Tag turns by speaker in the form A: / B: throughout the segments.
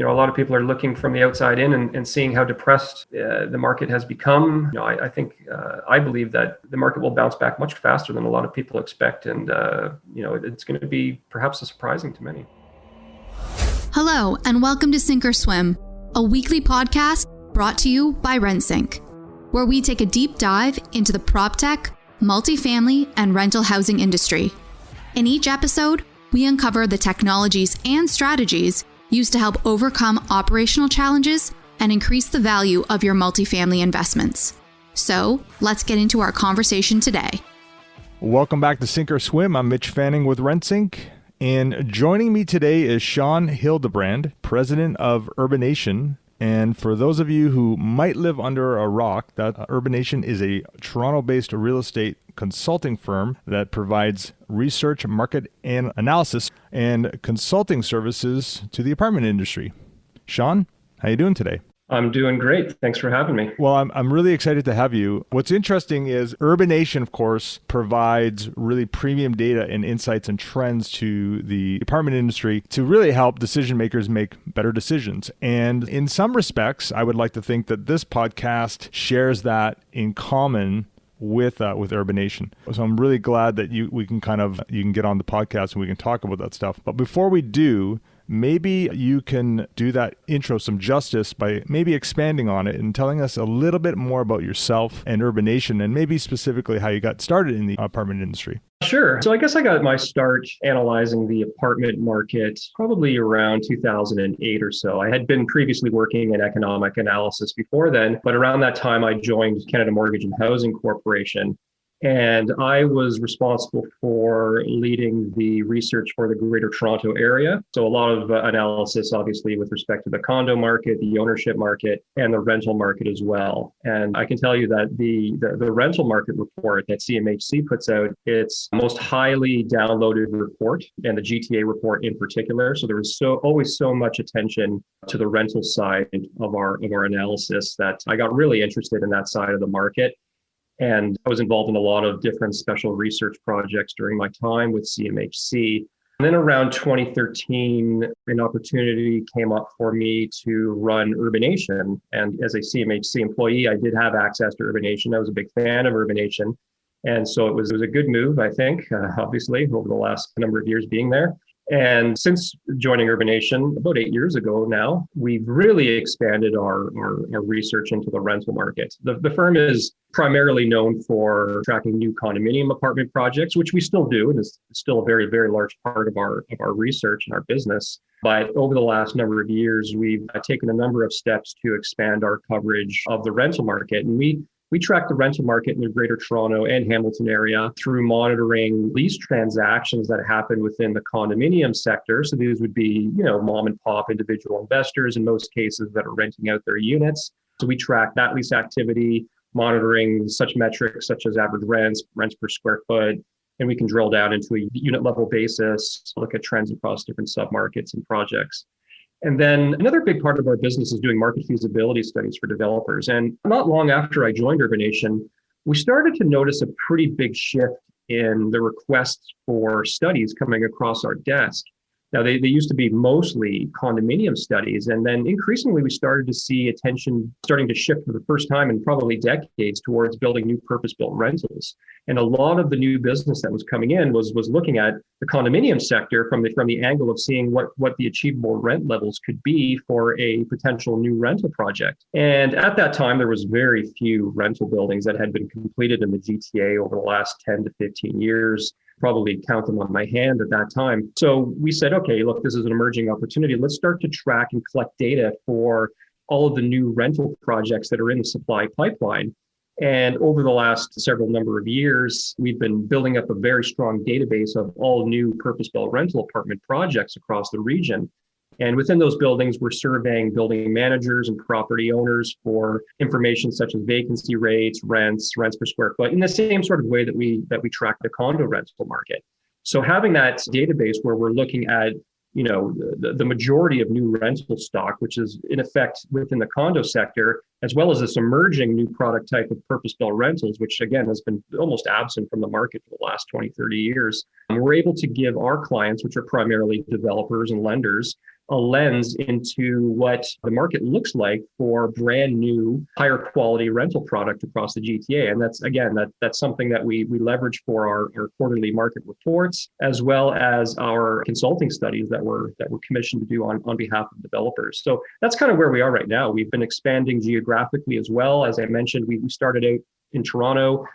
A: a lot of people are looking from the outside in and seeing how depressed the market has become. I believe that the market will bounce back much faster than a lot of people expect. And, it's going to be perhaps surprising to many.
B: Hello, and welcome to Sink or Swim, a weekly podcast brought to you by RentSync, where we take a deep dive into the PropTech, multifamily, and rental housing industry. In each episode, we uncover the technologies and strategies used to help overcome operational challenges and increase the value of your multifamily investments. So, let's get into our conversation today.
C: Welcome back to Sink or Swim. I'm Mitch Fanning with RentSync, and joining me today is Shaun Hildebrand, president of Urbanation. And for those of you who might live under a rock, that Urbanation is a Toronto-based real estate consulting firm that provides research, market and analysis, and consulting services to the apartment industry. Shaun, how you doing today?
A: I'm doing great. Thanks for having me.
C: Well, I'm really excited to have you. What's interesting is Urbanation, of course, provides really premium data and insights and trends to the apartment industry to really help decision makers make better decisions. And in some respects, I would like to think that this podcast shares that in common with Urbanation. So I'm really glad that you can get on the podcast and we can talk about that stuff. But before we do, maybe you can do that intro some justice by maybe expanding on it and telling us a little bit more about yourself and Urbanation, and maybe specifically how you got started in the apartment industry.
A: Sure. So I guess I got my start analyzing the apartment market probably around 2008 or so. I had been previously working in economic analysis before then, but around that time I joined Canada Mortgage and Housing Corporation. And I was responsible for leading the research for the Greater Toronto area. So a lot of analysis, obviously, with respect to the condo market, the ownership market, and the rental market as well. And I can tell you that the rental market report that CMHC puts out, it's most highly downloaded report, and the GTA report in particular. So there was always so much attention to the rental side of our analysis that I got really interested in that side of the market. And I was involved in a lot of different special research projects during my time with CMHC. And then around 2013, an opportunity came up for me to run Urbanation. And as a CMHC employee, I did have access to Urbanation. I was a big fan of Urbanation. And so it was a good move, I think, obviously, over the last number of years being there. And since joining Urbanation about 8 years ago now, we've really expanded our research into the rental market. The firm is primarily known for tracking new condominium apartment projects, which we still do, and is still a very, very large part of our research and our business. But over the last number of years, we've taken a number of steps to expand our coverage of the rental market. And we track the rental market in the Greater Toronto and Hamilton area through monitoring lease transactions that happen within the condominium sector. So these would be, mom and pop individual investors in most cases that are renting out their units. So we track that lease activity, monitoring such metrics such as average rents per square foot, and we can drill down into a unit level basis, look at trends across different submarkets and projects. And then another big part of our business is doing market feasibility studies for developers. And not long after I joined Urbanation, we started to notice a pretty big shift in the requests for studies coming across our desk. Now, they used to be mostly condominium studies, and then increasingly we started to see attention starting to shift for the first time in probably decades towards building new purpose-built rentals. And a lot of the new business that was coming in was looking at the condominium sector from the angle of seeing what the achievable rent levels could be for a potential new rental project. And at that time, there was very few rental buildings that had been completed in the GTA over the last 10 to 15 years. Probably count them on my hand at that time. So we said, okay, look, this is an emerging opportunity. Let's start to track and collect data for all of the new rental projects that are in the supply pipeline. And over the last several number of years, we've been building up a very strong database of all new purpose-built rental apartment projects across the region. And within those buildings, we're surveying building managers and property owners for information such as vacancy rates, rents per square foot, in the same sort of way that we track the condo rental market. So having that database where we're looking at the majority of new rental stock, which is in effect within the condo sector, as well as this emerging new product type of purpose-built rentals, which again has been almost absent from the market for the last 20, 30 years. And we're able to give our clients, which are primarily developers and lenders, a lens into what the market looks like for brand new, higher quality rental product across the GTA. And that's something that we leverage for our quarterly market reports, as well as our consulting studies that we're commissioned to do on behalf of developers. So that's kind of where we are right now. We've been expanding geographically as well. As I mentioned, we started out in Toronto.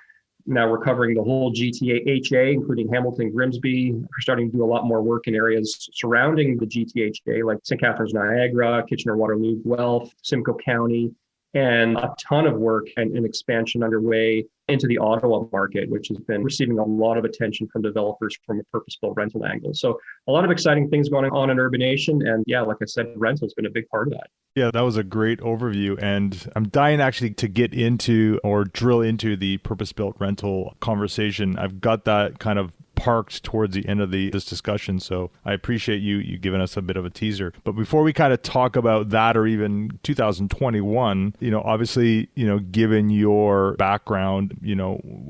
A: Now we're covering the whole GTA HA, including Hamilton, Grimsby. We're starting to do a lot more work in areas surrounding the GTA HA, like St. Catharines, Niagara, Kitchener-Waterloo, Guelph, Simcoe County, and a ton of work and expansion underway into the Ottawa market, which has been receiving a lot of attention from developers from a purpose-built rental angle. So a lot of exciting things going on in Urbanation. And yeah, like I said, rental has been a big part of that.
C: Yeah, that was a great overview. And I'm dying actually to get into or drill into the purpose-built rental conversation. I've got that kind of parked towards the end of this discussion. So I appreciate you giving us a bit of a teaser. But before we kind of talk about that or even 2021, obviously, given your background,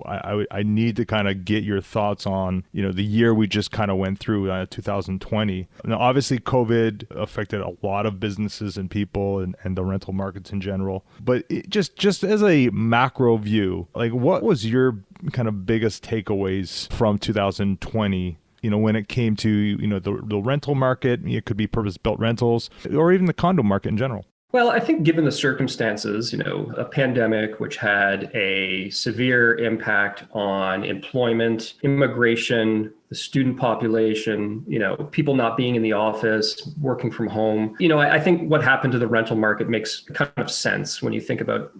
C: I need to kind of get your thoughts on, the year we just kind of went through, 2020. Now, obviously, COVID affected a lot of businesses and people and the rental markets in general. But just as a macro view, like what was your kind of biggest takeaways from 2020, when it came to, the rental market? It could be purpose-built rentals or even the condo market in general.
A: Well, I think given the circumstances, a pandemic which had a severe impact on employment, immigration, the student population, people not being in the office, working from home. I think what happened to the rental market makes kind of sense when you think about,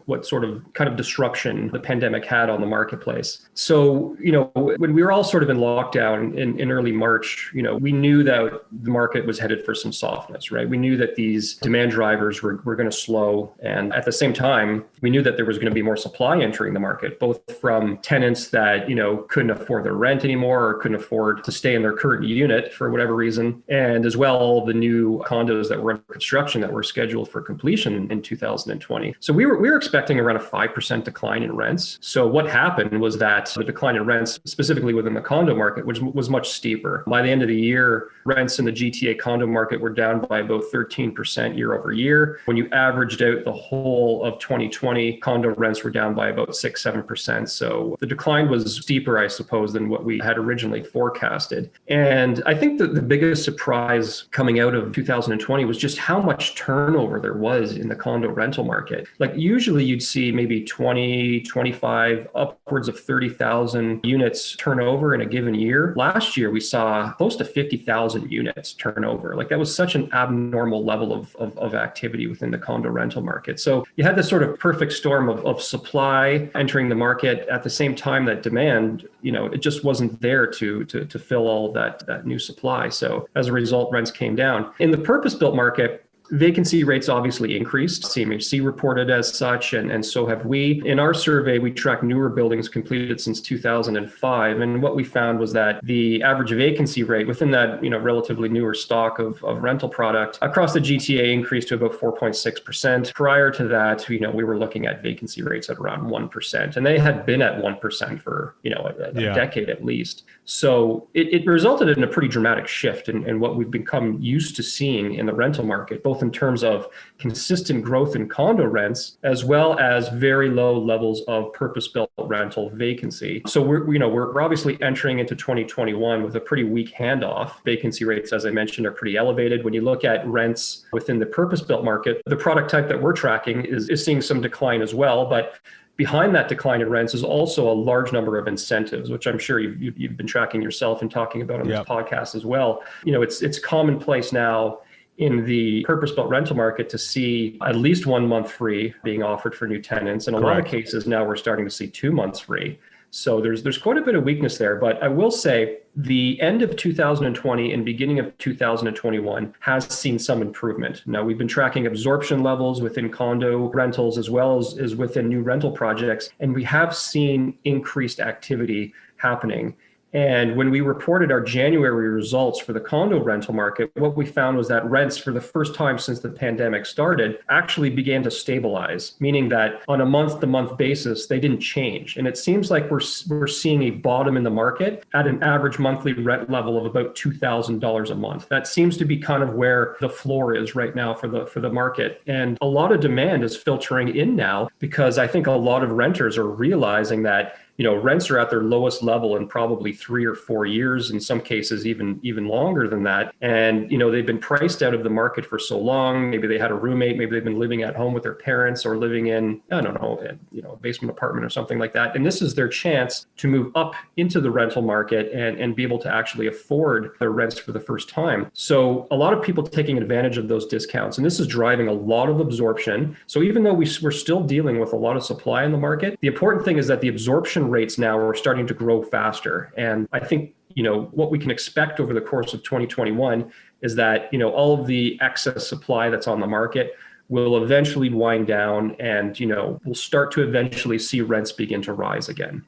A: what sort of kind of disruption the pandemic had on the marketplace. So, when we were all sort of in lockdown in early March, we knew that the market was headed for some softness, right? We knew that these demand drivers were going to slow. And at the same time, we knew that there was going to be more supply entering the market, both from tenants that, couldn't afford their rent anymore or couldn't afford to stay in their current unit for whatever reason, and as well all the new condos that were in construction that were scheduled for completion in 2020. So we were expecting around a 5% decline in rents. So what happened was that the decline in rents, specifically within the condo market, which was much steeper. By the end of the year, rents in the GTA condo market were down by about 13% year over year. When you averaged out the whole of 2020, condo rents were down by about 6-7%. So the decline was steeper, I suppose, than what we had originally forecasted. And I think that the biggest surprise coming out of 2020 was just how much turnover there was in the condo rental market. Like usually you'd see maybe 20, 25, upwards of 30,000 units turnover in a given year. Last year, we saw close to 50,000 units turnover. Like that was such an abnormal level of activity within the condo rental market. So you had this sort of perfect storm of supply entering the market at the same time that demand, it just wasn't there to fill all of that new supply. So as a result, rents came down. In the purpose-built market, vacancy rates obviously increased. CMHC reported as such, and so have we. In our survey, we tracked newer buildings completed since 2005. And what we found was that the average vacancy rate within that, relatively newer stock of rental product across the GTA increased to about 4.6%. Prior to that, we were looking at vacancy rates at around 1%. And they had been at 1% for, a decade at least. So it resulted in a pretty dramatic shift in what we've become used to seeing in the rental market, both in terms of consistent growth in condo rents, as well as very low levels of purpose-built rental vacancy. So we're obviously entering into 2021 with a pretty weak handoff. Vacancy rates, as I mentioned, are pretty elevated. When you look at rents within the purpose-built market, the product type that we're tracking is seeing some decline as well. But behind that decline in rents is also a large number of incentives, which I'm sure you've been tracking yourself and talking about on this podcast as well. It's commonplace now in the purpose-built rental market to see at least 1 month free being offered for new tenants. In a lot of cases now we're starting to see 2 months free. So there's quite a bit of weakness there. But I will say the end of 2020 and beginning of 2021 has seen some improvement. Now, we've been tracking absorption levels within condo rentals as well as within new rental projects, and we have seen increased activity happening. And when we reported our January results for the condo rental market, what we found was that rents for the first time since the pandemic started actually began to stabilize, meaning that on a month-to-month basis, they didn't change. And it seems like we're seeing a bottom in the market at an average monthly rent level of about $2,000 a month. That seems to be kind of where the floor is right now for the market. And a lot of demand is filtering in now because I think a lot of renters are realizing that rents are at their lowest level in probably 3 or 4 years, in some cases even longer than that. And, they've been priced out of the market for so long. Maybe they had a roommate, maybe they've been living at home with their parents or living in, I don't know, a basement apartment or something like that. And this is their chance to move up into the rental market and be able to actually afford their rents for the first time. So a lot of people taking advantage of those discounts, and this is driving a lot of absorption. So even though we're still dealing with a lot of supply in the market, the important thing is that the absorption rates now are starting to grow faster. And I think, what we can expect over the course of 2021 is that, all of the excess supply that's on the market will eventually wind down and, we'll start to eventually see rents begin to rise again.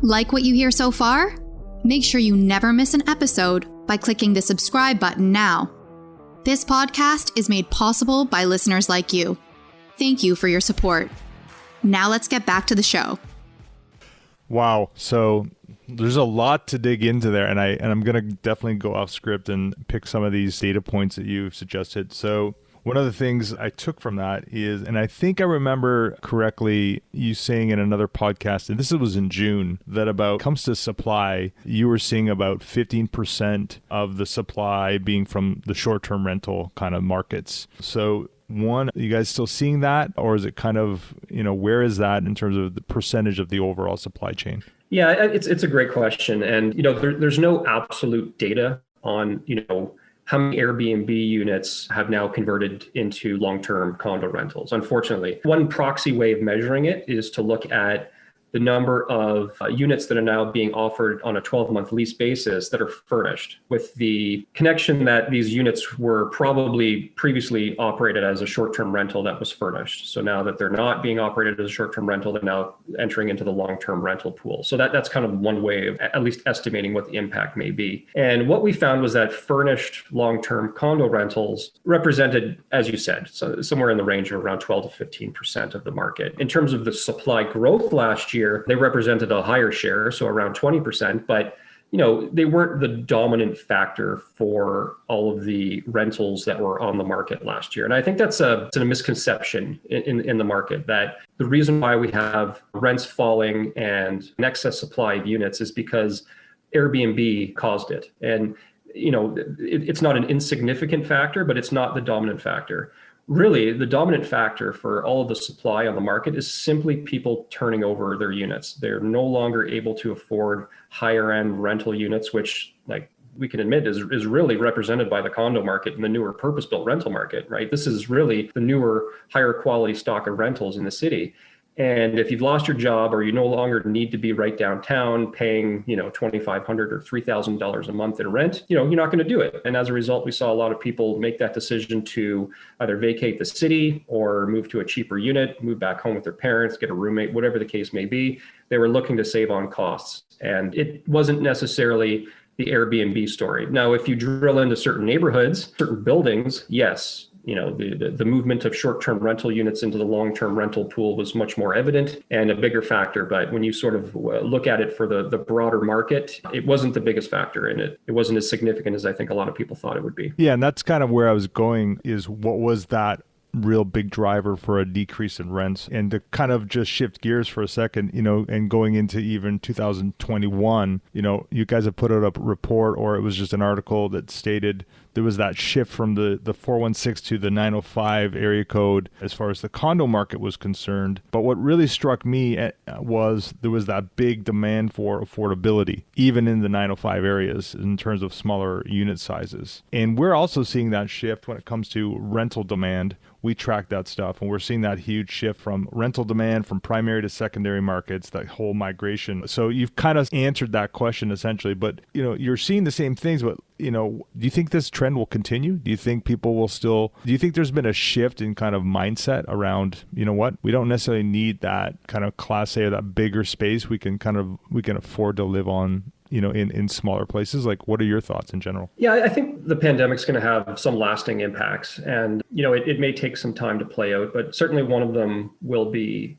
B: Like what you hear so far? Make sure you never miss an episode by clicking the subscribe button now. This podcast is made possible by listeners like you. Thank you for your support. Now let's get back to the show.
C: Wow. So there's a lot to dig into there, and I'm going to definitely go off script and pick some of these data points that you've suggested. So one of the things I took from that is, and I think I remember correctly you saying in another podcast, and this was in June, that about comes to supply, you were seeing about 15% of the supply being from the short-term rental kind of markets. So one, are you guys still seeing that, or is it kind of, where is that in terms of the percentage of the overall supply chain?
A: Yeah, it's a great question. And, there's no absolute data on, how many Airbnb units have now converted into long-term condo rentals, unfortunately. One proxy way of measuring it is to look at the number of units that are now being offered on a 12-month lease basis that are furnished, with the connection that these units were probably previously operated as a short-term rental that was furnished. So now that they're not being operated as a short-term rental, they're now entering into the long-term rental pool. So that's kind of one way of at least estimating what the impact may be. And what we found was that furnished long-term condo rentals represented, as you said, so somewhere in the range of around 12 to 15% of the market. In terms of the supply growth last year, they represented a higher share, so around 20%, but they weren't the dominant factor for all of the rentals that were on the market last year. And I think that's a misconception in the market, that the reason why we have rents falling and an excess supply of units is because Airbnb caused it. And it's not an insignificant factor, but it's not the dominant factor. Really, the dominant factor for all of the supply on the market is simply people turning over their units. They're no longer able to afford higher end rental units, which, like we can admit, is really represented by the condo market and the newer purpose-built rental market, right? This is really the newer, higher quality stock of rentals in the city. And if you've lost your job or you no longer need to be right downtown paying, $2,500 or $3,000 a month in rent, you're not going to do it. And as a result, we saw a lot of people make that decision to either vacate the city or move to a cheaper unit, move back home with their parents, get a roommate, whatever the case may be. They were looking to save on costs. And it wasn't necessarily the Airbnb story. Now, if you drill into certain neighborhoods, certain buildings, yes, the movement of short-term rental units into the long-term rental pool was much more evident and a bigger factor. But when you sort of look at it for the broader market, it wasn't the biggest factor in it. It wasn't as significant as I think a lot of people thought it would be.
C: Yeah, and that's kind of where I was going, is what was that real big driver for a decrease in rents? And to kind of just shift gears for a second, and going into even 2021, you guys have put out a report, or it was just an article that stated there was that shift from the 416 to the 905 area code as far as the condo market was concerned. But what really struck me was there was that big demand for affordability, even in the 905 areas in terms of smaller unit sizes. And we're also seeing that shift when it comes to rental demand. We track that stuff, and we're seeing that huge shift from rental demand from primary to secondary markets, that whole migration. So you've kind of answered that question essentially, but you're seeing the same things, but do you think this trend will continue? Do you think do you think there's been a shift in kind of mindset around, we don't necessarily need that kind of class A or that bigger space. We can afford to live on, in smaller places. Like, what are your thoughts in general?
A: Yeah, I think the pandemic's going to have some lasting impacts, and, it may take some time to play out, but certainly one of them will be,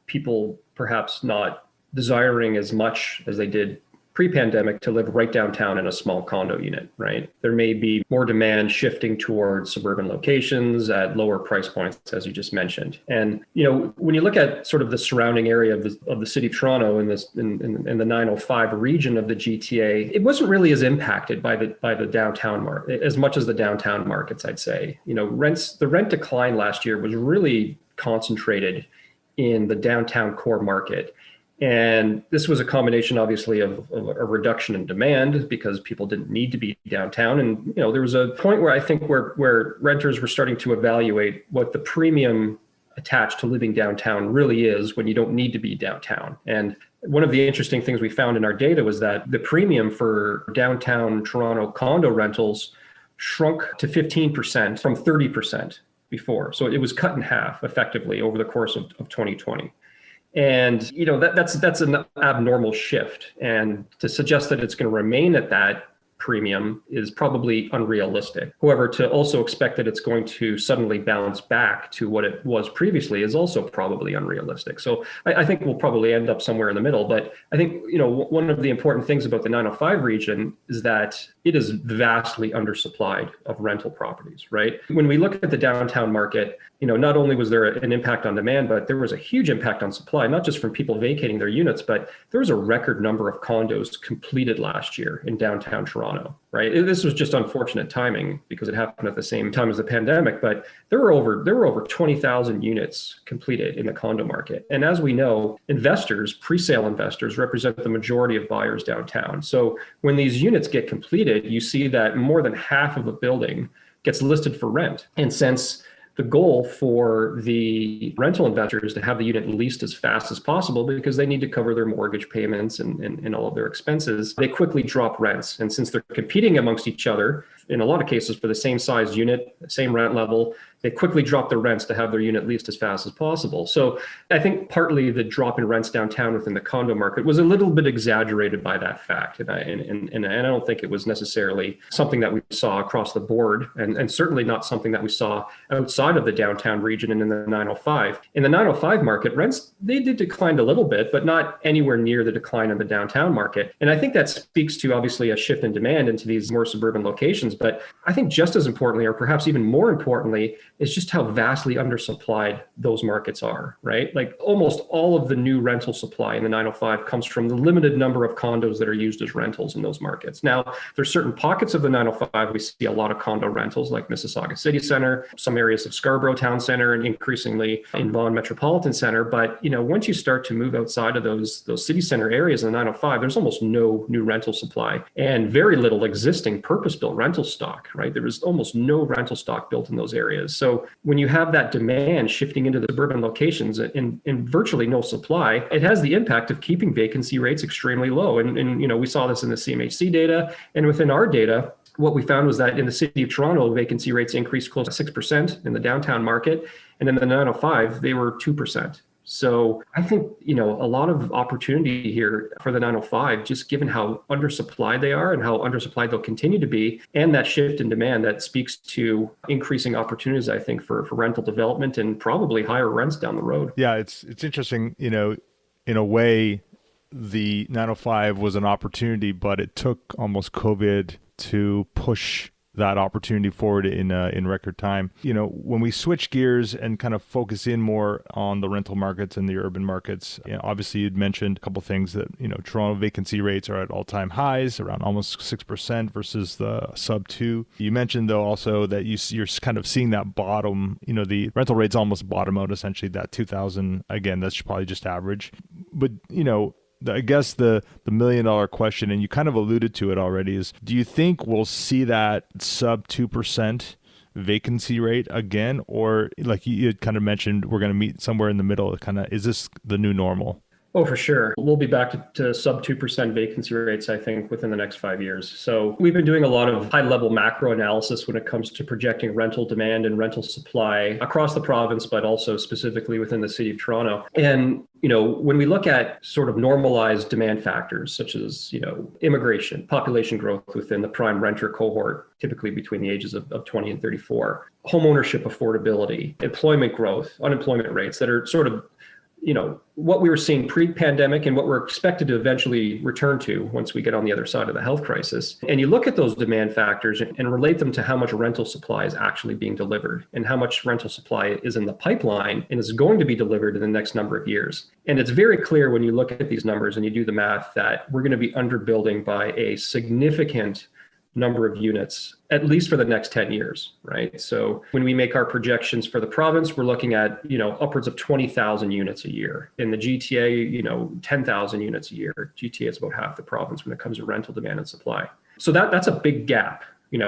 A: people perhaps not desiring as much as they did pre-pandemic to live right downtown in a small condo unit, right? There may be more demand shifting towards suburban locations at lower price points, as you just mentioned. And, when you look at sort of the surrounding area of the city of Toronto in the 905 region of the GTA, it wasn't really as impacted by the downtown market as much as the downtown markets, I'd say. The rent decline last year was really concentrated in the downtown core market. And this was a combination, obviously, of a reduction in demand because people didn't need to be downtown. And, there was a point where I think where renters were starting to evaluate what the premium attached to living downtown really is when you don't need to be downtown. And one of the interesting things we found in our data was that the premium for downtown Toronto condo rentals shrunk to 15% from 30% before. So it was cut in half effectively over the course of 2020. And, that's an abnormal shift. And to suggest that it's going to remain at that premium is probably unrealistic. However, to also expect that it's going to suddenly bounce back to what it was previously is also probably unrealistic. So I think we'll probably end up somewhere in the middle. But I think, one of the important things about the 905 region is that it is vastly undersupplied of rental properties, right? When we look at the downtown market, not only was there an impact on demand, but there was a huge impact on supply, not just from people vacating their units, but there was a record number of condos completed last year in downtown Toronto, right? This was just unfortunate timing because it happened at the same time as the pandemic, but there were over 20,000 units completed in the condo market. And as we know, pre-sale investors represent the majority of buyers downtown. So when these units get completed, you see that more than half of a building gets listed for rent. And since the goal for the rental investors to have the unit leased as fast as possible because they need to cover their mortgage payments and all of their expenses, they quickly drop rents. And since they're competing amongst each other, in a lot of cases for the same size unit, same rent level, they quickly drop their rents to have their unit leased as fast as possible. So I think partly the drop in rents downtown within the condo market was a little bit exaggerated by that fact. And I don't think it was necessarily something that we saw across the board, and certainly not something that we saw outside of the downtown region and in the 905. In the 905 market, rents, they did decline a little bit, but not anywhere near the decline in the downtown market. And I think that speaks to obviously a shift in demand into these more suburban locations. But I think just as importantly, or perhaps even more importantly, is just how vastly undersupplied those markets are, right? Like almost all of the new rental supply in the 905 comes from the limited number of condos that are used as rentals in those markets. Now, there's certain pockets of the 905, we see a lot of condo rentals like Mississauga City Center, some areas of Scarborough Town Center, and increasingly in Vaughan Metropolitan Center. But, once you start to move outside of those city center areas in the 905, there's almost no new rental supply and very little existing purpose-built rental stock, right? There was almost no rental stock built in those areas. So when you have that demand shifting into the suburban locations and virtually no supply, it has the impact of keeping vacancy rates extremely low. And we saw this in the CMHC data, and within our data, what we found was that in the city of Toronto, vacancy rates increased close to 6% in the downtown market. And in the 905, they were 2%. So I think, a lot of opportunity here for the 905, just given how undersupplied they are and how undersupplied they'll continue to be, and that shift in demand that speaks to increasing opportunities, I think, for rental development and probably higher rents down the road.
C: Yeah, it's interesting, in a way, the 905 was an opportunity, but it took almost COVID to push that opportunity forward in record time. When we switch gears and kind of focus in more on the rental markets and the urban markets, obviously you'd mentioned a couple things that, Toronto vacancy rates are at all-time highs, around almost 6% versus the sub 2. You mentioned though also that you're kind of seeing that bottom, the rental rates almost bottom out, essentially that 2000, again, that's probably just average. But, I guess the $1 million question, and you kind of alluded to it already, is do you think we'll see that sub 2% vacancy rate again? Or like you had kind of mentioned, we're going to meet somewhere in the middle. Is this the new normal?
A: Oh, for sure. We'll be back to sub 2% vacancy rates, I think, within the next 5 years. So we've been doing a lot of high-level macro analysis when it comes to projecting rental demand and rental supply across the province, but also specifically within the city of Toronto. And when we look at sort of normalized demand factors, such as, immigration, population growth within the prime renter cohort, typically between the ages of 20 and 34, homeownership affordability, employment growth, unemployment rates that are sort of what we were seeing pre-pandemic and what we're expected to eventually return to once we get on the other side of the health crisis. And you look at those demand factors and relate them to how much rental supply is actually being delivered and how much rental supply is in the pipeline and is going to be delivered in the next number of years. And it's very clear when you look at these numbers and you do the math that we're going to be underbuilding by a significant number of units, at least for the next 10 years, right? So when we make our projections for the province, we're looking at, upwards of 20,000 units a year. In the GTA, 10,000 units a year. GTA is about half the province when it comes to rental demand and supply. So that's a big gap,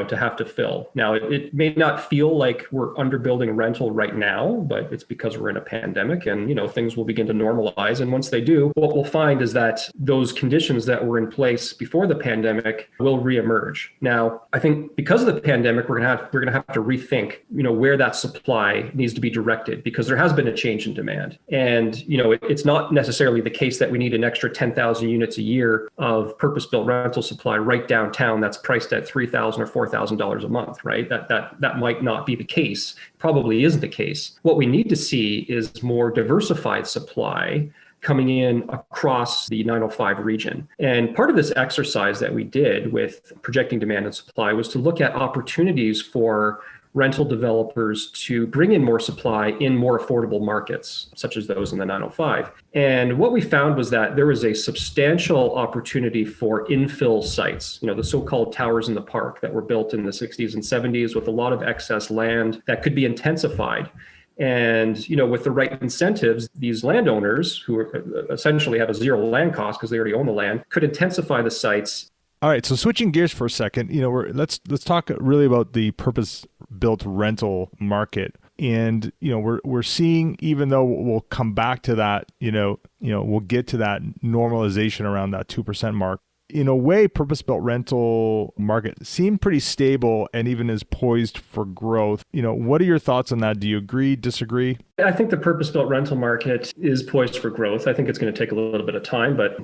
A: to have to fill. Now, it may not feel like we're underbuilding rental right now, but it's because we're in a pandemic and, things will begin to normalize. And once they do, what we'll find is that those conditions that were in place before the pandemic will reemerge. Now, I think because of the pandemic, we're going to have to rethink, where that supply needs to be directed, because there has been a change in demand. And, it's not necessarily the case that we need an extra 10,000 units a year of purpose-built rental supply right downtown that's priced at $3,000 or $4,000 a month, right? That might not be the case, probably isn't the case. What we need to see is more diversified supply coming in across the 905 region. And part of this exercise that we did with projecting demand and supply was to look at opportunities for rental developers to bring in more supply in more affordable markets, such as those in the 905. And what we found was that there was a substantial opportunity for infill sites, the so-called towers in the park that were built in the 60s and 70s with a lot of excess land that could be intensified. And, with the right incentives, these landowners who essentially have a zero land cost because they already own the land could intensify the sites.
C: All right, so switching gears for a second, let's talk really about the purpose-built rental market. And we're seeing, even though we'll come back to that, we'll get to that normalization around that 2% mark. In a way, purpose-built rental market seemed pretty stable and even is poised for growth. What are your thoughts on that? Do you agree, disagree?
A: I think the purpose-built rental market is poised for growth. I think it's going to take a little bit of time, but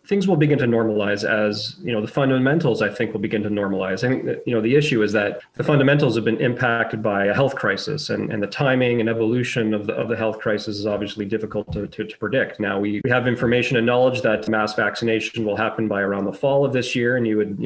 A: things will begin to normalize as the fundamentals. I think will begin to normalize. I think that the issue is that the fundamentals have been impacted by a health crisis, and the timing and evolution of the health crisis is obviously difficult to predict. Now we have information and knowledge that mass vaccination will happen by around the fall of this year, and you would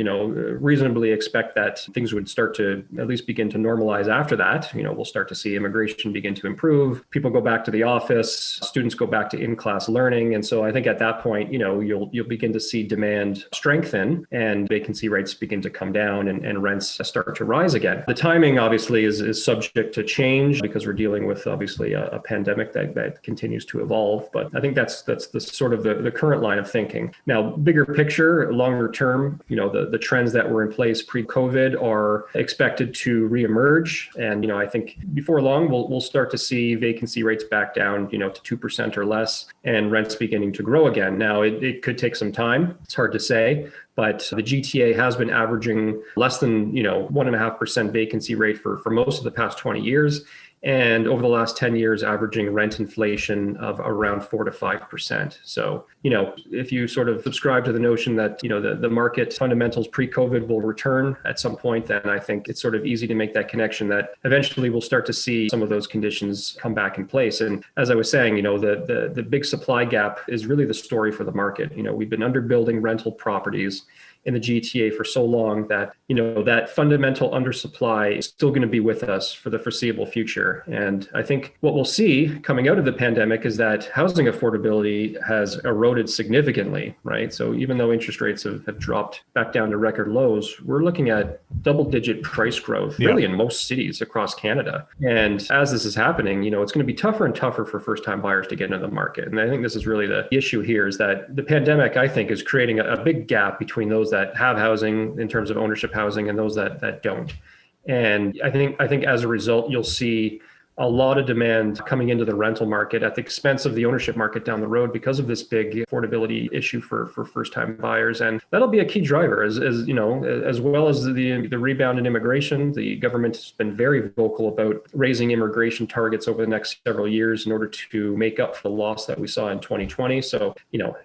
A: reasonably expect that things would start to at least begin to normalize after that. We'll start to see immigration begin to improve. People go back to the office, students go back to in-class learning. And so I think at that point, you'll begin to see demand strengthen and vacancy rates begin to come down and rents start to rise again. The timing obviously is subject to change because we're dealing with obviously a pandemic that continues to evolve. But I think that's the sort of the current line of thinking. Now, bigger picture, longer term, the trends that were in place pre-COVID are expected to reemerge. And, I think before long, we'll start to see vacancy rates back down, to 2% or less, and rents beginning to grow again. Now, it could take some time. It's hard to say, but the GTA has been averaging less than, 1.5% vacancy rate for most of the past 20 years. And over the last 10 years, averaging rent inflation of around 4 to 5%. So, if you sort of subscribe to the notion that, the market fundamentals pre-COVID will return at some point, then I think it's sort of easy to make that connection that eventually we'll start to see some of those conditions come back in place. And as I was saying, the big supply gap is really the story for the market. We've been underbuilding rental properties in the GTA for so long that, that fundamental undersupply is still going to be with us for the foreseeable future. And I think what we'll see coming out of the pandemic is that housing affordability has eroded significantly, right? So even though interest rates have dropped back down to record lows, we're looking at double-digit price growth, really in most cities across Canada. And as this is happening, it's going to be tougher and tougher for first-time buyers to get into the market. And I think this is really the issue here is that the pandemic, I think, is creating a big gap between those that have housing in terms of ownership housing and those that don't. And I think as a result, you'll see a lot of demand coming into the rental market at the expense of the ownership market down the road because of this big affordability issue for first-time buyers. And that'll be a key driver as well as the rebound in immigration. The government has been very vocal about raising immigration targets over the next several years in order to make up for the loss that we saw in 2020. So,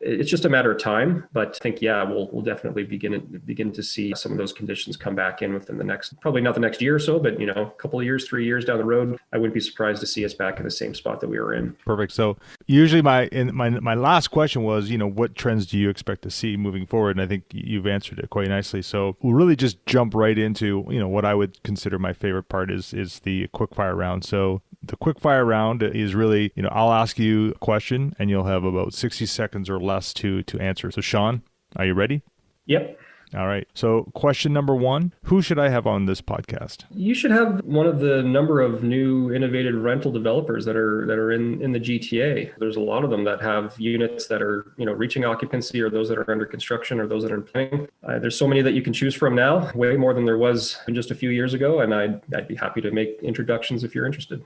A: it's just a matter of time. But I think, we'll definitely begin to see some of those conditions come back in within the next, probably not the next year or so, but, a couple of years, 3 years down the road. I wouldn't be surprised to see us back in the same spot that we were in.
C: Perfect. So usually my last question was, what trends do you expect to see moving forward? And I think you've answered it quite nicely. So we'll really just jump right into, what I would consider my favorite part is the quickfire round. So the quickfire round is really, I'll ask you a question and you'll have about 60 seconds or less to answer. So Shaun, are you ready?
A: Yep.
C: All right. So question number 1, who should I have on this podcast?
A: You should have one of the number of new innovative rental developers that are in the GTA. There's a lot of them that have units that are, reaching occupancy, or those that are under construction, or those that are in planning. There's so many that you can choose from now, way more than there was just a few years ago. And I'd be happy to make introductions if you're interested.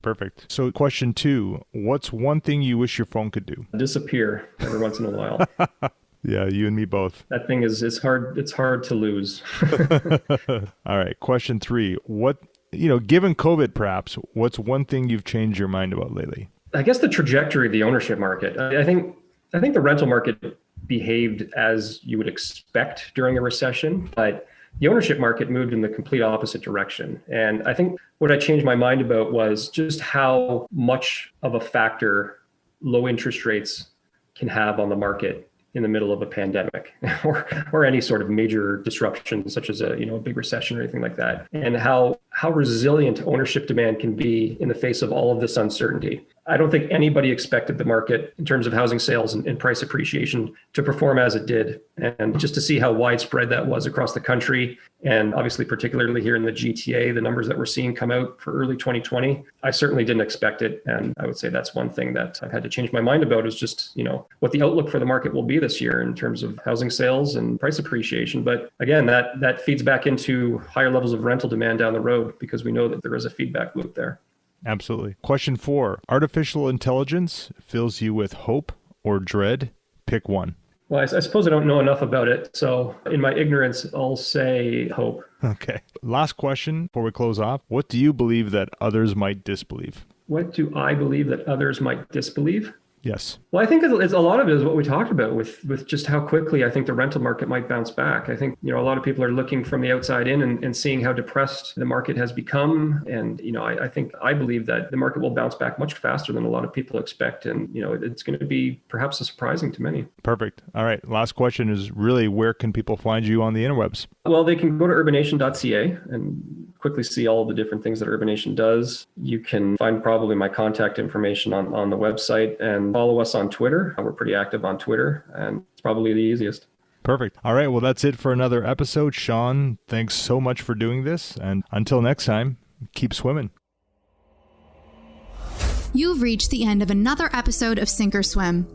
C: Perfect. So question 2, what's one thing you wish your phone could do?
A: Disappear every once in a while.
C: Yeah, you and me both.
A: That thing it's hard to lose.
C: All right. Question 3. Given COVID perhaps, what's one thing you've changed your mind about lately?
A: I guess the trajectory of the ownership market. I think the rental market behaved as you would expect during a recession, but the ownership market moved in the complete opposite direction. And I think what I changed my mind about was just how much of a factor low interest rates can have on the market in the middle of a pandemic or any sort of major disruption, such as a big recession or anything like that, and how resilient ownership demand can be in the face of all of this uncertainty. I don't think anybody expected the market in terms of housing sales and price appreciation to perform as it did. And just to see how widespread that was across the country, and obviously particularly here in the GTA, the numbers that we're seeing come out for early 2020, I certainly didn't expect it. And I would say that's one thing that I've had to change my mind about, is just, what the outlook for the market will be this year in terms of housing sales and price appreciation. But again, that feeds back into higher levels of rental demand down the road, because we know that there is a feedback loop there.
C: Absolutely. Question 4, artificial intelligence fills you with hope or dread? Pick one.
A: Well, I suppose I don't know enough about it. So in my ignorance, I'll say hope.
C: Okay. Last question before we close off. What do you believe that others might disbelieve?
A: What do I believe that others might disbelieve?
C: Yes.
A: Well, I think it's a lot of it is what we talked about with just how quickly I think the rental market might bounce back. I think, a lot of people are looking from the outside in and seeing how depressed the market has become. And, I believe that the market will bounce back much faster than a lot of people expect. And, it's going to be perhaps surprising to many.
C: Perfect. All right. Last question is really, where can people find you on the interwebs?
A: Well, they can go to urbanation.ca and quickly see all the different things that Urbanation does. You can find probably my contact information on the website, and follow us on Twitter. We're pretty active on Twitter, and it's probably the easiest.
C: Perfect. All right. Well, that's it for another episode. Shaun, thanks so much for doing this. And until next time, keep swimming.
B: You've reached the end of another episode of Sink or Swim.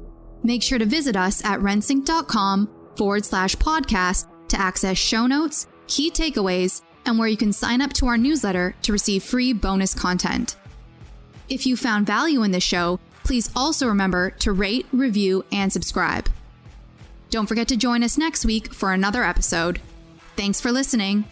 B: Make sure to visit us at rensync.com/podcast to access show notes, key takeaways, and where you can sign up to our newsletter to receive free bonus content. If you found value in this show, please also remember to rate, review, and subscribe. Don't forget to join us next week for another episode. Thanks for listening.